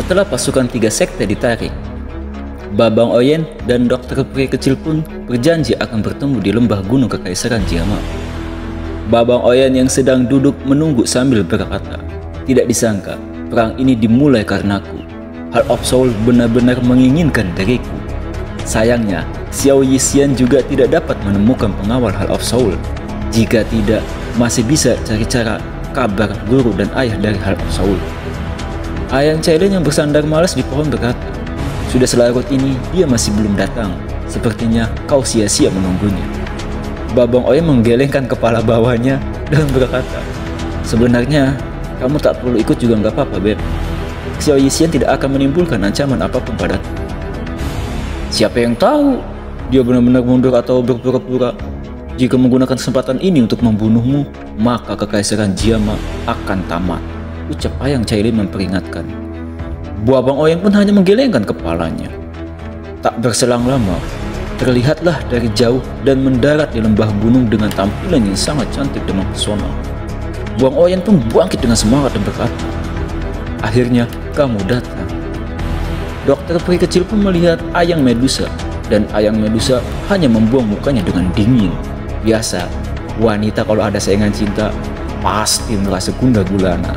Setelah pasukan 3 sekte ditarik, Babang Oyen dan dokter peri kecil pun berjanji akan bertemu di lembah gunung kekaisaran Jiama. Babang Oyen yang sedang duduk menunggu sambil berkata, "Tidak disangka, perang ini dimulai karenaku. Heart of Soul benar-benar menginginkan diriku. Sayangnya, Xiao Yixian juga tidak dapat menemukan pengawal Heart of Soul. Jika tidak, masih bisa cari cara kabar guru dan ayah dari Heart of Soul." Ayang Cailin yang bersandar malas di pohon berkata, "Sudah selarut ini dia masih belum datang. Sepertinya kau sia-sia menunggunya." Babang Oyen menggelengkan kepala bawahnya dan berkata, "Sebenarnya kamu tak perlu ikut juga nggak apa-apa, Beb. Xiao Yixian tidak akan menimbulkan ancaman apapun padaku." Siapa yang tahu dia benar-benar mundur atau berpura-pura. Jika menggunakan kesempatan ini untuk membunuhmu, maka kekaisaran Jiama akan tamat, ucap Ayang Cailin memperingatkan. Babang Oyen pun hanya menggelengkan kepalanya. Tak berselang lama, terlihatlah dari jauh dan mendarat di lembah gunung dengan tampilan yang sangat cantik dan mempesona. Babang Oyen pun bangkit dengan semangat dan berkata, "Akhirnya kamu datang." Dokter peri kecil pun melihat Ayang Medusa, dan Ayang Medusa hanya membuang mukanya dengan dingin. Biasa, wanita kalau ada saingan cinta pasti merasa gundah gulana.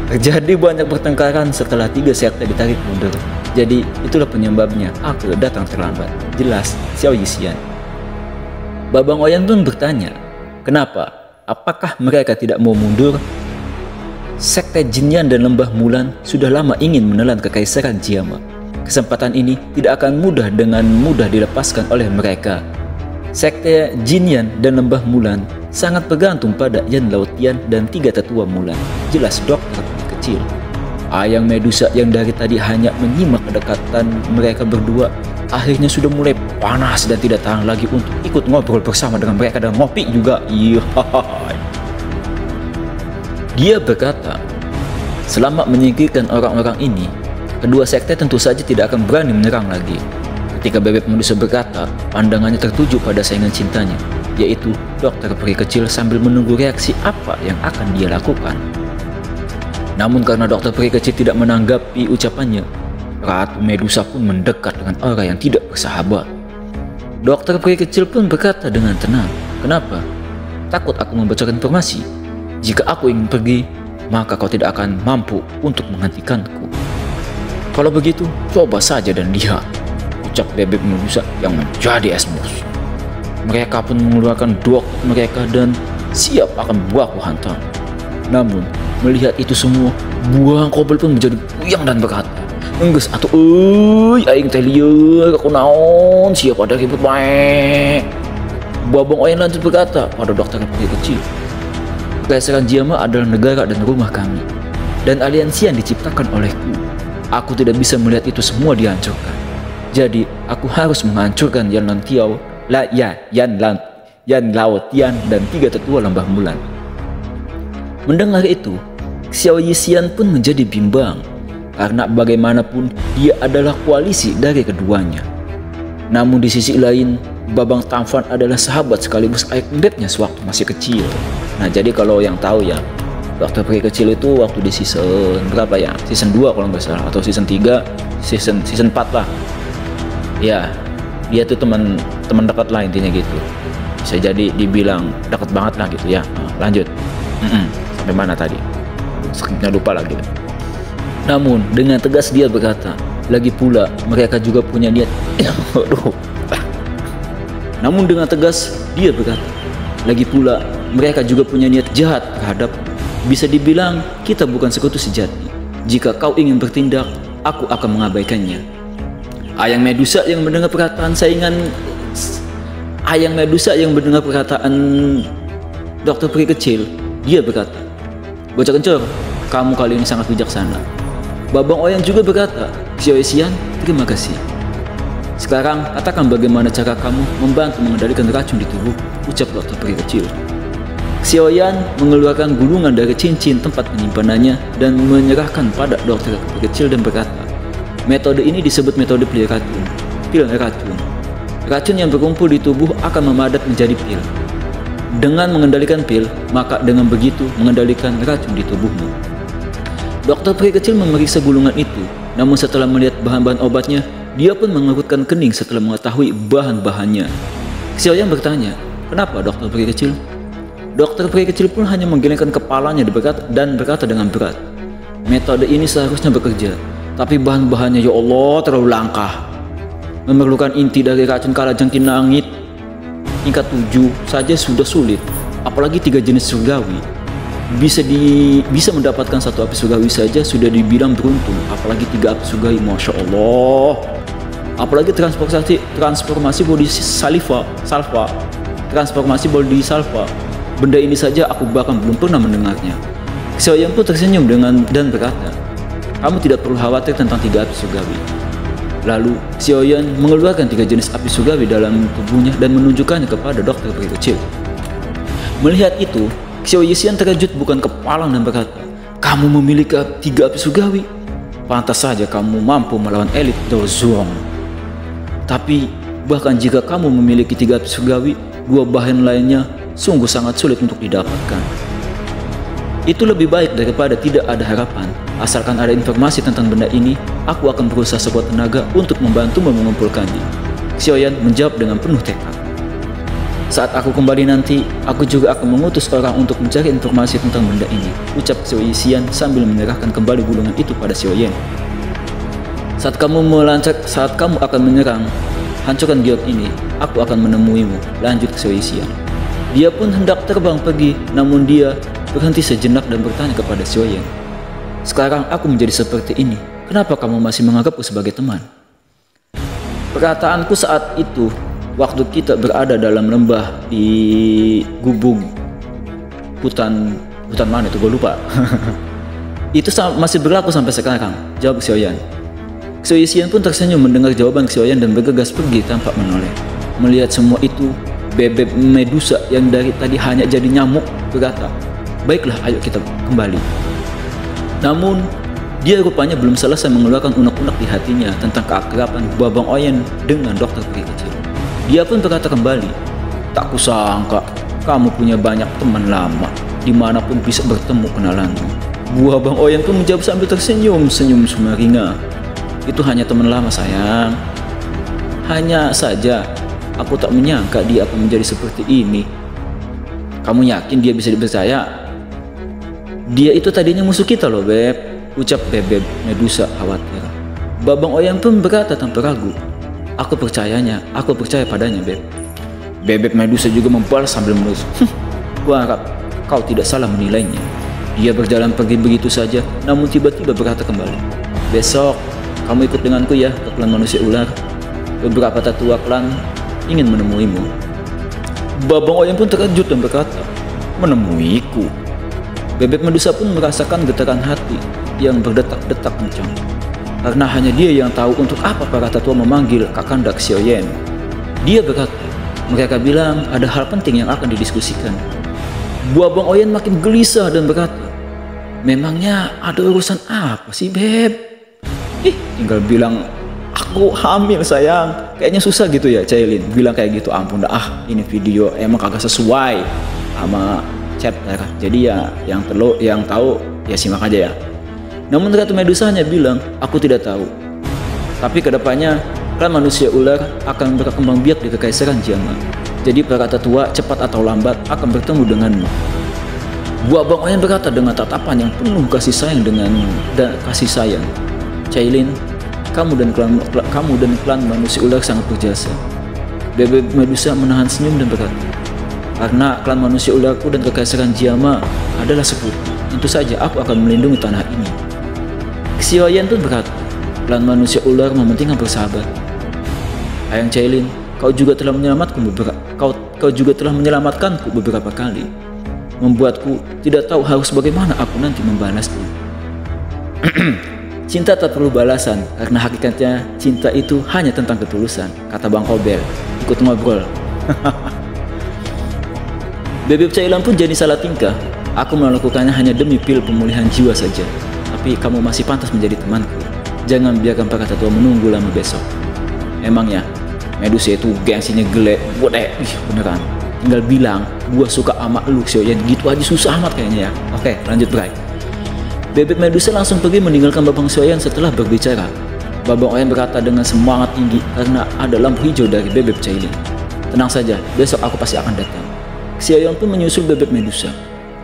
Terjadi banyak pertengkaran setelah 3 sekte ditarik mundur. Jadi itulah penyebabnya aku datang terlambat, jelas Xiao Yixian. Babang Oyen pun bertanya, "Kenapa? Apakah mereka tidak mau mundur?" Sekte Jinyan dan Lembah Mulan sudah lama ingin menelan kekaisaran Jiama. Kesempatan ini tidak akan dengan mudah dilepaskan oleh mereka. Sekte Jinyan dan Lembah Mulan sangat bergantung pada Yan Laotian dan 3 tetua Mulan, jelas dokter kecil. Ayang Medusa yang dari tadi hanya menyimak kedekatan mereka berdua akhirnya sudah mulai panas dan tidak tahan lagi untuk ikut ngobrol bersama dengan mereka dan ngopi juga. Dia berkata, selama menyingkirkan orang-orang ini, kedua sekte tentu saja tidak akan berani menyerang lagi. Ketika Bebek Medusa berkata, pandangannya tertuju pada saingan cintanya, yaitu dokter peri kecil sambil menunggu reaksi apa yang akan dia lakukan. Namun karena dokter peri kecil tidak menanggapi ucapannya, Ratu Medusa pun mendekat dengan orang yang tidak bersahabat. Dokter peri kecil pun berkata dengan tenang, "Kenapa? Takut aku membocorkan informasi? Jika aku ingin pergi, maka kau tidak akan mampu untuk menghentikanku. Kalau begitu, coba saja dan lihat," ucap Bebek Medusa yang menjadi esmus. Mereka pun mengeluarkan dok mereka dan siap akan baku hantam. Namun, melihat itu semua, buang kobel pun menjadi puyang dan berkata, "Enggeus atuh euy, aing teh lieur aku naon, siapa ada ribut bae." Babang Oyen lanjut berkata pada dokter peri kecil, "Kekaisaran Jiama adalah negara dan rumah kami, dan aliansi yang diciptakan olehku. Aku tidak bisa melihat itu semua dihancurkan. Jadi, aku harus menghancurkan Yan Laotian dan 3 tetua Lembah Mulan." Mendengar itu, Xiao Yixian pun menjadi bimbang, karena bagaimanapun dia adalah koalisi dari keduanya. Namun di sisi lain, Babang Tamfan adalah sahabat sekaligus ayah bebeknya sewaktu masih kecil. Nah, jadi kalau yang tahu ya, dokter peri kecil itu waktu di season berapa ya? Season 2 kalau nggak salah, atau season 3, season 4 lah. Ya, dia tuh teman dekat lah intinya gitu. Bisa jadi dibilang dekat banget lah gitu ya. Nah, lanjut. Sampai mana tadi? Skripnya lupa lagi. Namun dengan tegas dia berkata, lagi pula mereka juga punya niat. Namun dengan tegas dia berkata, lagi pula mereka juga punya niat jahat terhadap. Bisa dibilang kita bukan sekutu sejati. Jika kau ingin bertindak, aku akan mengabaikannya. Ayang Medusa yang mendengar perkataan dokter peri kecil, dia berkata, "Bocah kencur, kamu kali ini sangat bijaksana." Babang Oyen juga berkata, "Xiao Yixian, terima kasih. Sekarang katakan bagaimana cara kamu membantu mengendalikan racun di tubuh," ucap dokter peri kecil. Xiao Yan mengeluarkan gulungan dari cincin tempat penyimpanannya dan menyerahkan pada dokter peri kecil dan berkata, "Metode ini disebut metode pil racun. Racun yang berkumpul di tubuh akan memadat menjadi pil. Dengan mengendalikan pil, maka dengan begitu mengendalikan racun di tubuhmu." Dokter peri kecil memeriksa gulungan itu, namun setelah melihat bahan-bahan obatnya, dia pun mengerutkan kening setelah mengetahui bahan-bahannya. Xiaoyan bertanya, "Kenapa, dokter peri kecil?" Dokter peri kecil pun hanya menggelengkan kepalanya dan berkata dengan berat, "Metode ini seharusnya bekerja, tapi bahan-bahannya ya Allah terlalu langka. Memerlukan inti dari racun kalajengking langit tingkat 7 saja sudah sulit, apalagi 3 jenis surgawi. Bisa mendapatkan 1 api surgawi saja sudah dibilang beruntung, apalagi 3 api surgawi, Masya Allah. Apalagi transformasi body salva, transformasi body salva. Benda ini saja aku bahkan belum pernah mendengarnya." Xiaoyan pun tersenyum dan berkata, "Kamu tidak perlu khawatir tentang 3 api surgawi." Lalu Xiaoyan mengeluarkan 3 jenis api surgawi dalam tubuhnya dan menunjukkannya kepada dokter peri kecil. Melihat itu, Xiaoyan terkejut bukan kepalang dan berkata, "Kamu memiliki 3 api surgawi? Pantas saja kamu mampu melawan elit Dozuong. Tapi bahkan jika kamu memiliki 3 api surgawi, 2 bahan lainnya sungguh sangat sulit untuk didapatkan. Itu lebih baik daripada tidak ada harapan. Asalkan ada informasi tentang benda ini, aku akan berusaha sekuat tenaga untuk membantumu mengumpulkannya." Xiaoyan menjawab dengan penuh tekad. "Saat aku kembali nanti, aku juga akan mengutus orang untuk mencari informasi tentang benda ini," ucap Xiaoyan sambil menyerahkan kembali gulungan itu pada Xiaoyan. Saat kamu akan menyerang, hancurkan giok ini, aku akan menemuimu," lanjut Xiaoyan. Dia pun hendak terbang pergi, namun dia berhenti sejenak dan bertanya kepada Xiaoyan, "Sekarang aku menjadi seperti ini, kenapa kamu masih menganggapku sebagai teman?" Perkataanku saat itu, waktu kita berada dalam lembah di gubuk hutan mana itu, gue lupa. Itu masih berlaku sampai sekarang, jawab Xiaoyan. Xiaoyan pun tersenyum mendengar jawaban Xiaoyan dan bergegas pergi tanpa menoleh. Melihat semua itu, bebek Medusa yang dari tadi hanya jadi nyamuk berkata, "Baiklah, ayo kita kembali." Namun, dia rupanya belum selesai mengeluarkan unek-unek di hatinya tentang keakraban Babang Oyen dengan dokter peri kecil. Dia pun berkata kembali, "Tak kusangka kamu punya banyak teman lama, dimanapun bisa bertemu kenalanmu." Babang Oyen pun menjawab sambil tersenyum, senyum sumringah, "Itu hanya teman lama sayang. Hanya saja aku tak menyangka dia akan menjadi seperti ini." "Kamu yakin dia bisa dipercaya? Dia itu tadinya musuh kita loh, Beb," ucap bebek Medusa khawatir. Babang Oyen pun berkata tanpa ragu, aku percaya padanya, Beb." Bebek Medusa juga membalas sambil menusuk, "Gua harap kau tidak salah menilainya. Dia berjalan pergi begitu saja, namun tiba-tiba berkata kembali, 'Besok kamu ikut denganku ya ke klan manusia ular. Beberapa tetua klan ingin menemuimu.'" Babang Oyen pun terkejut dan berkata, "Menemuiku?" Bebek Medusa pun merasakan getaran hati yang berdetak-detak kencang, karena hanya dia yang tahu untuk apa para tetua memanggil Kakanda Xiaoyan. Dia berkata, "Mereka bilang ada hal penting yang akan didiskusikan." Babang Oyen makin gelisah dan berkata, "Memangnya ada urusan apa sih, Beb?" Tinggal bilang, "Aku hamil sayang." Kayaknya susah gitu ya Cailin bilang kayak gitu. Ampun dah, ini video emang kagak sesuai sama chapter. Jadi ya yang tahu ya simak aja ya. Namun Ratu Medusa hanya bilang, "Aku tidak tahu. Tapi kedepannya klan manusia ular akan berkembang biak di kekaisaran Jiangma. Jadi para tetua cepat atau lambat akan bertemu denganmu." Babang Oyen berkata dengan tatapan yang penuh kasih sayang "Cailin, kamu dan klan manusia ular sangat berjasa." Bebek Medusa menahan senyum dan berkata, "Karena klan manusia ularku dan kekaisaran Jiangma adalah sekutu, tentu saja aku akan melindungi tanah ini." Xiaoyan pun berkata, "Klan manusia ular mementingkan persahabatan. Ayang Cailin, kau juga telah menyelamatkanku beberapa kali, membuatku tidak tahu harus bagaimana aku nanti membalasnya." "Cinta tak perlu balasan, karena hakikatnya cinta itu hanya tentang ketulusan," kata Bang Kobel. "Ikut ngobrol." Bebek Cailan pun jadi salah tingkah. "Aku melakukannya hanya demi pil pemulihan jiwa saja. Tapi kamu masih pantas menjadi temanku. Jangan biarkan para tetua menunggu lama besok." Emangnya Medusa itu gengsinya gelek. Beneran. Tinggal bilang, "Gua suka sama lu Xiaoyan." Gitu aja susah amat kayaknya ya. Oke, lanjut Bray. Bebek Medusa langsung pergi meninggalkan Babang Sioyan setelah berbicara. Babang Oyen berkata dengan semangat tinggi karena ada lampu hijau dari Bebek Cailin. Tenang saja, besok aku pasti akan datang. Sioyan pun menyusul Bebek Medusa.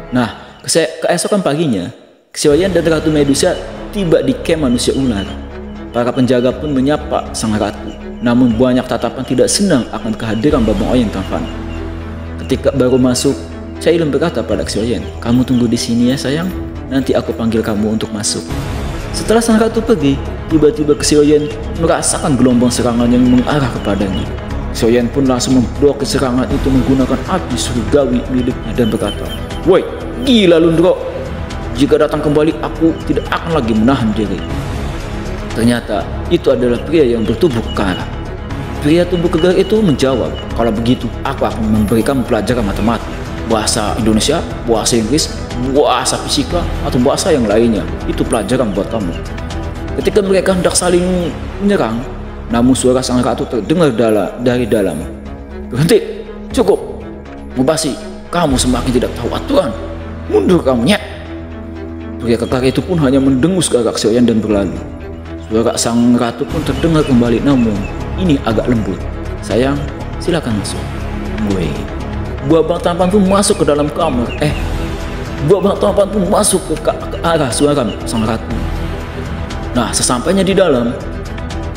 Nah, keesokan paginya, Sioyan dan Ratu Medusa tiba di camp manusia ular. Para penjaga pun menyapa sang ratu, namun banyak tatapan tidak senang akan kehadiran Babang Oyen tampan. Ketika baru masuk, Cailin berkata pada Sioyan, "Kamu tunggu di sini ya sayang, nanti aku panggil kamu untuk masuk." Setelah sang ratu pergi, tiba-tiba Sioyan merasakan gelombang serangan yang mengarah kepadanya. Sioyan pun langsung memblokir serangan itu menggunakan api surgawi miliknya dan berkata, "Woi, gila Lundro, jika datang kembali aku tidak akan lagi menahan diri." Ternyata itu adalah pria yang bertubuh kekar. Pria tubuh kekar itu menjawab, "Kalau begitu aku akan memberikan pelajaran matematika, bahasa Indonesia, bahasa Inggris, bahasa fisika, atau bahasa yang lainnya. Itu pelajaran buat kamu." Ketika mereka hendak saling menyerang, namun suara sang ratu terdengar dari dalam. "Berhenti, cukup. Mubasi, kamu semakin tidak tahu aturan. Mundur kamu, nyet." Pria kekar itu pun hanya mendengus ke arah Sioyan dan berlalu. Suara sang ratu pun terdengar kembali, namun ini agak lembut. "Sayang, silakan masuk." Babang tampan pun masuk ke dalam kamar. Babang tampan pun masuk ke arah suara sang ratu. Nah, sesampainya di dalam,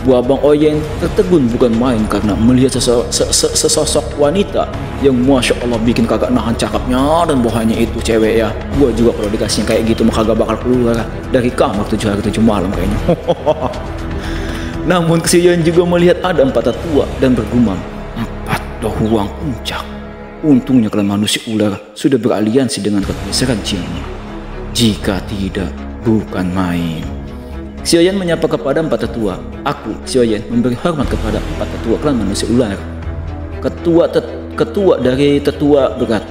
Babang Oyen tertegun bukan main karena melihat sesosok wanita yang Masya Allah bikin kagak nahan cakapnya dan bohanya itu cewek ya. Gua juga kalau dikasih kayak gitu mah kagak bakal keluar dari kamar 7 hari 7 malam kayaknya. Namun Sioyan juga melihat ada 4 tetua dan bergumam, "4 dohuang puncak. Untungnya klan manusia ular sudah beraliansi dengan kekaisaran Jiama. Jika tidak, bukan main." Sioyan menyapa kepada 4 tetua. Aku, Sioyan, memberi hormat kepada 4 tetua klan manusia ular. Ketua dari tetua berkata,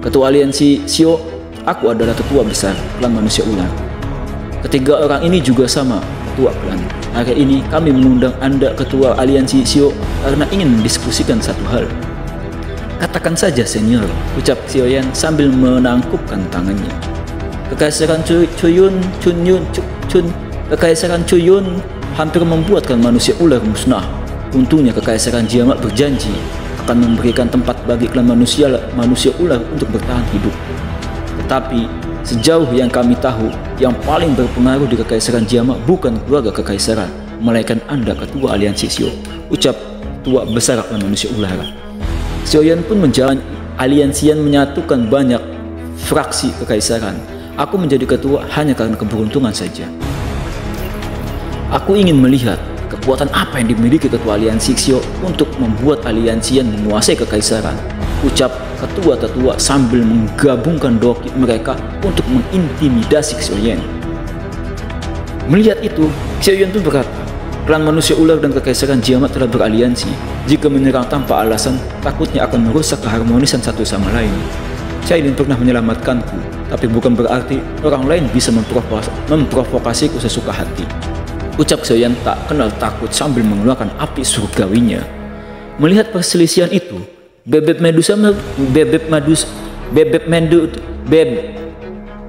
"Ketua aliansi Sio, aku adalah tetua besar klan manusia ular. Ketiga orang ini juga sama ketua klan. Hari ini kami mengundang Anda ketua aliansi Sio karena ingin mendiskusikan satu hal." "Katakan saja senior," ucap Sioyan sambil menangkupkan tangannya. Kekaisaran Chuyun hampir membuatkan manusia ular musnah. Untungnya kekaisaran Jiama berjanji akan memberikan tempat bagi klan manusia ular untuk bertahan hidup. Tetapi sejauh yang kami tahu, yang paling berpengaruh di kekaisaran Jiama bukan keluarga kekaisaran, melainkan Anda ketua aliansi Sio, ucap tua besar klan manusia ular. Sioyan pun menjalani aliansi yang menyatukan banyak fraksi kekaisaran. Aku menjadi ketua hanya karena keberuntungan saja. Aku ingin melihat kekuatan apa yang dimiliki ketua aliansi Sio untuk membuat aliansi yang menguasai kekaisaran, ucap ketua tetua sambil menggabungkan doki mereka untuk mengintimidasi Sioyan. Melihat itu, Sioyan pun berkata, "Klan manusia ular dan kekaisaran Jiama telah beraliansi. Jika menyerang tanpa alasan, takutnya akan merusak keharmonisan satu sama lain. Cailin pernah menyelamatkanku, tapi bukan berarti orang lain bisa memprovokasiku sesuka hati," ucap Sioyan tak kenal takut sambil mengeluarkan api surgawinya. Melihat perselisihan itu,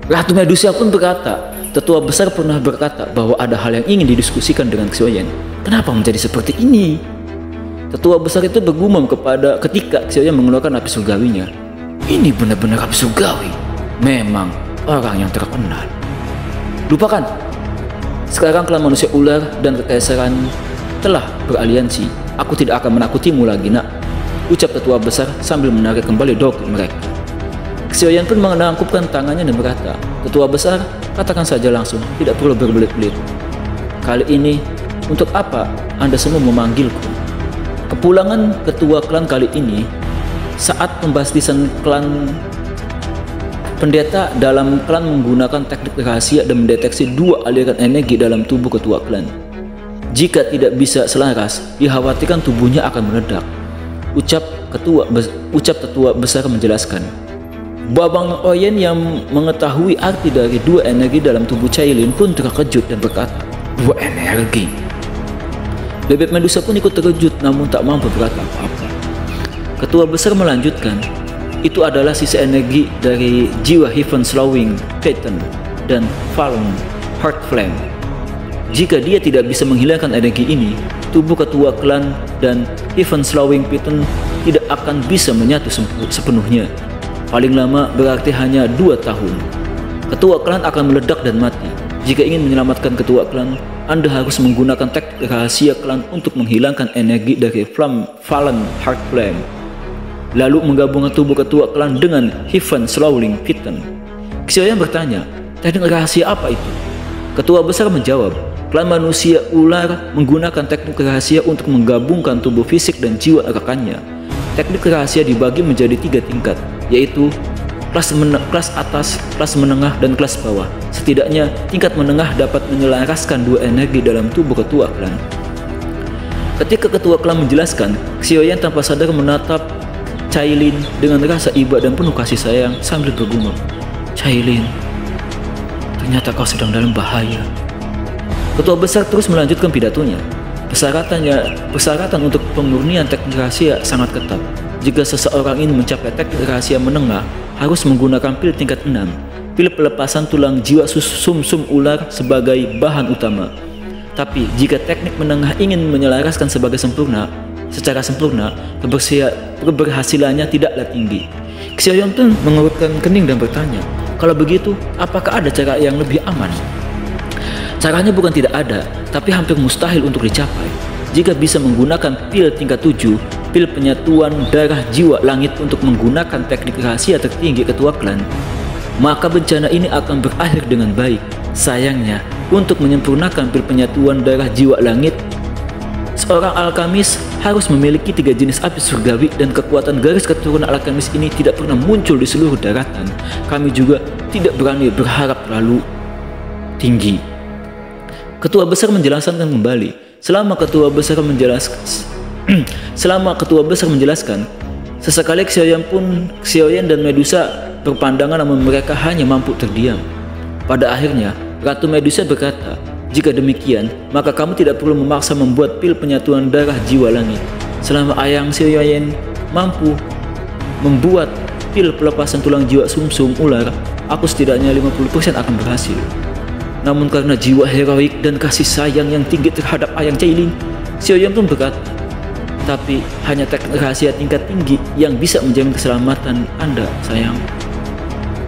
Ratu Medusa pun berkata, "Tetua besar pernah berkata bahwa ada hal yang ingin didiskusikan dengan Sioyan. Kenapa menjadi seperti ini?" Tetua besar itu bergumam ketika Sioyan mengeluarkan api surgawinya. "Ini benar-benar api surgawi. Memang orang yang terkenal. Lupakan. Sekarang klan manusia ular dan kekaisaran telah beraliansi. Aku tidak akan menakutimu lagi, nak," ucap tetua besar sambil menarik kembali doki mereka. Sioyan pun menangkupkan tangannya dan berkata, "Tetua besar, katakan saja langsung, tidak perlu berbelit-belit. Kali ini, untuk apa Anda semua memanggilku?" Kepulangan ketua klan kali ini saat pembastisan klan. Pendeta dalam klan menggunakan teknik rahasia dan mendeteksi 2 aliran energi dalam tubuh ketua klan. Jika tidak bisa selaras, dikhawatirkan tubuhnya akan meledak, ucap tetua besar menjelaskan. Babang Oyen yang mengetahui arti dari 2 energi dalam tubuh Cailin pun terkejut dan berkata, "2 energi?" Bebek Medusa pun ikut terkejut namun tak mampu berkata apa-apa. Ketua besar melanjutkan, "Itu adalah sisa energi dari jiwa Heaven Slowing Pattern dan Fallen Heart Flame. Jika dia tidak bisa menghilangkan energi ini, tubuh ketua klan dan Heaven Slowing Python tidak akan bisa menyatu sepenuhnya. Paling lama berarti hanya 2 tahun. Ketua klan akan meledak dan mati. Jika ingin menyelamatkan ketua klan, Anda harus menggunakan teknik rahasia klan untuk menghilangkan energi dari Fallen Heart Flame, lalu menggabungkan tubuh ketua klan dengan Heaven Slowing Python. Xiaoyan bertanya, teknik rahasia apa itu? Ketua besar menjawab, klan manusia ular menggunakan teknik rahasia untuk menggabungkan tubuh fisik dan jiwa rekannya. Teknik rahasia dibagi menjadi 3 tingkat, yaitu kelas atas, kelas menengah, dan kelas bawah. Setidaknya tingkat menengah dapat menyelaraskan 2 energi dalam tubuh ketua klan. Ketika ketua klan menjelaskan, Xiaoyan tanpa sadar menatap Cailin dengan rasa iba dan penuh kasih sayang sambil bergumam, "Cailin, ternyata kau sedang dalam bahaya." Ketua besar terus melanjutkan pidatonya. Persyaratan untuk pemurnian teknik rahasia sangat ketat. Jika seseorang ingin mencapai teknik rahasia menengah, harus menggunakan pil tingkat 6, pil pelepasan tulang jiwa sumsum ular sebagai bahan utama. Tapi jika teknik menengah ingin menyelaraskan secara sempurna, keberhasilannya tidaklah tinggi. Xiaoyan pun mengerutkan kening dan bertanya, "Kalau begitu, apakah ada cara yang lebih aman?" Caranya bukan tidak ada, tapi hampir mustahil untuk dicapai. Jika bisa menggunakan pil tingkat 7, pil penyatuan darah jiwa langit untuk menggunakan teknik rahasia tertinggi ketua klan, maka bencana ini akan berakhir dengan baik. Sayangnya, untuk menyempurnakan pil penyatuan darah jiwa langit, seorang alkamis harus memiliki 3 jenis api surgawi, dan kekuatan garis keturunan alkamis ini tidak pernah muncul di seluruh daratan. Kami juga tidak berani berharap terlalu tinggi. Ketua besar menjelaskan kembali. Selama ketua besar menjelaskan, sesekali Xiaoyan dan Medusa berpandangan, namun mereka hanya mampu terdiam. Pada akhirnya, Ratu Medusa berkata, "Jika demikian, maka kamu tidak perlu memaksa membuat pil penyatuan darah jiwa langit. Selama Ayang Xiaoyan mampu membuat pil pelepasan tulang jiwa sumsum ular, aku setidaknya 50% akan berhasil." Namun karena jiwa heroik dan kasih sayang yang tinggi terhadap Ayang Cailin, Xiaoyan pun berkata, "Tapi hanya teknik rahasia tingkat tinggi yang bisa menjamin keselamatan Anda, sayang.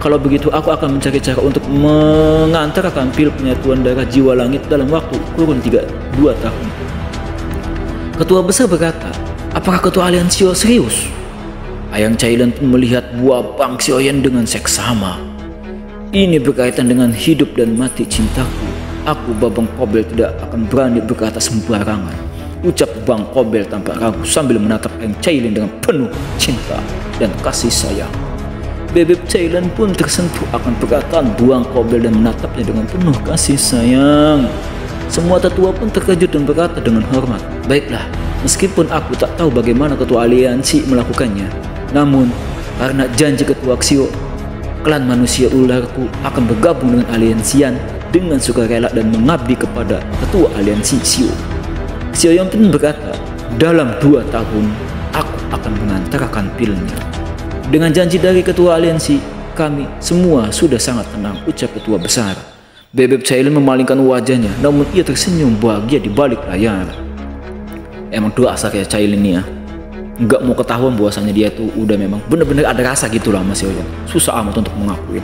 Kalau begitu, aku akan mencari cara untuk mengantarkan pil penyatuan darah jiwa langit dalam waktu kurun 2 tahun." Ketua besar berkata, "Apakah ketua aliansio serius?" Ayang Cailin pun melihat buah Bang Xiaoyan dengan seksama. "Ini berkaitan dengan hidup dan mati cintaku. Aku, Babang Kobel, tidak akan berani berkata sembarangan," ucap Bang Kobel tanpa ragu sambil menatap Ayang Cailin dengan penuh cinta dan kasih sayang. Bebek Cailin pun tersentuh akan perkataan Bang Kobel dan menatapnya dengan penuh kasih sayang. Semua tetua pun terkejut dan berkata dengan hormat, "Baiklah, meskipun aku tak tahu bagaimana ketua aliansi melakukannya, namun karena janji ketua Xio, klan manusia ularku akan bergabung dengan aliansian dengan sukarela dan mengabdi kepada ketua aliansi Xio." Xiaoyan pun berkata, "Dalam 2 tahun, aku akan mengantarkan pilnya." Dengan janji dari ketua aliansi, kami semua sudah sangat tenang, ucap ketua besar. Bebek Cailin memalingkan wajahnya, namun ia tersenyum bahagia di balik layar. Emang dua asal kayak Cailin nih ya. Nggak mau ketahuan bahwasannya dia tuh udah memang bener-bener ada rasa gitu lah Mas Xiaoyan. Susah amat untuk mengakui.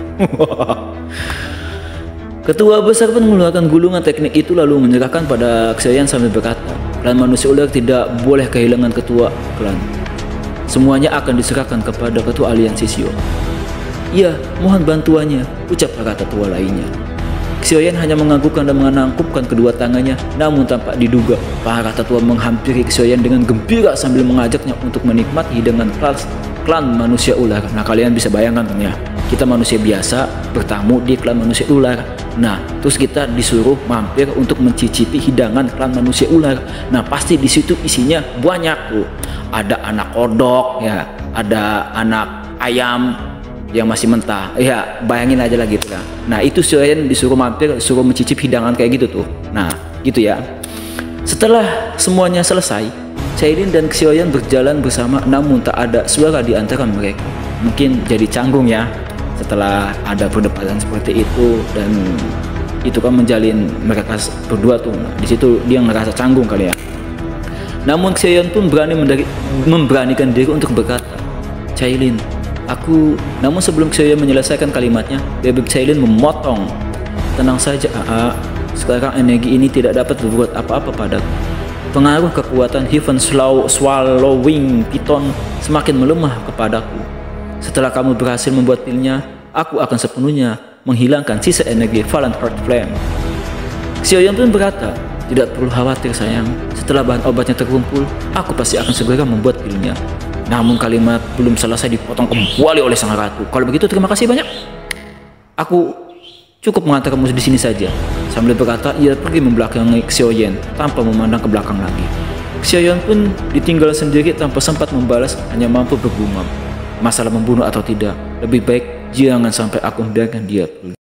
Ketua besar pun mengeluarkan gulungan teknik itu lalu menyerahkan pada Xiaoyan sambil berkata, "Klan manusia ular tidak boleh kehilangan ketua klan. Semuanya akan diserahkan kepada ketua aliansi Xio." "Iya, mohon bantuannya," ucap para tetua lainnya. Xiaoyan hanya menganggukkan dan menangkupkan kedua tangannya, namun tanpa diduga, para tetua menghampiri Xiaoyan dengan gembira sambil mengajaknya untuk menikmati hidangan klan manusia ular. Nah, kalian bisa bayangkan kan ya, kita manusia biasa bertamu di klan manusia ular. Nah, terus kita disuruh mampir untuk mencicipi hidangan klan manusia ular. Nah, pasti di situ isinya banyak tuh. Ada anak kodok ya, ada anak ayam yang masih mentah, ya bayangin aja lah gitu kan. Nah itu Xiaoyan disuruh mampir, suruh mencicip hidangan kayak gitu tuh. Nah gitu ya. Setelah semuanya selesai, Cailin dan Xiaoyan berjalan bersama, namun tak ada suara di antara mereka. Mungkin jadi canggung ya, setelah ada perdebatan seperti itu, dan itu kan menjalin mereka berdua tuh. Nah, di situ dia ngerasa canggung kali ya. Namun Xiaoyan pun memberanikan diri untuk berkata, "Cailin, aku..." Namun sebelum Xiaoyan menyelesaikan kalimatnya, Bebek Cailin memotong. "Tenang saja, AA. Sekarang energi ini tidak dapat berbuat apa-apa padaku. Pengaruh kekuatan Heaven Swallowing Python semakin melemah kepadaku. Setelah kamu berhasil membuat pilnya, aku akan sepenuhnya menghilangkan sisa energi Valiant Heart Flame." Xiaoyan pun berkata, "Tidak perlu khawatir sayang, setelah bahan obatnya terkumpul, aku pasti akan segera membuat pilnya." Namun kalimat belum selesai dipotong kembali oleh sang ratu. "Kalau begitu terima kasih banyak. Aku cukup mengantar kamu di sini saja." Sambil berkata, ia pergi membelakangi Xiaoyan tanpa memandang ke belakang lagi. Xiaoyan pun ditinggal sendiri tanpa sempat membalas, hanya mampu bergumam, "Masalah membunuh atau tidak, lebih baik jangan sampai aku membiarkan dia pergi."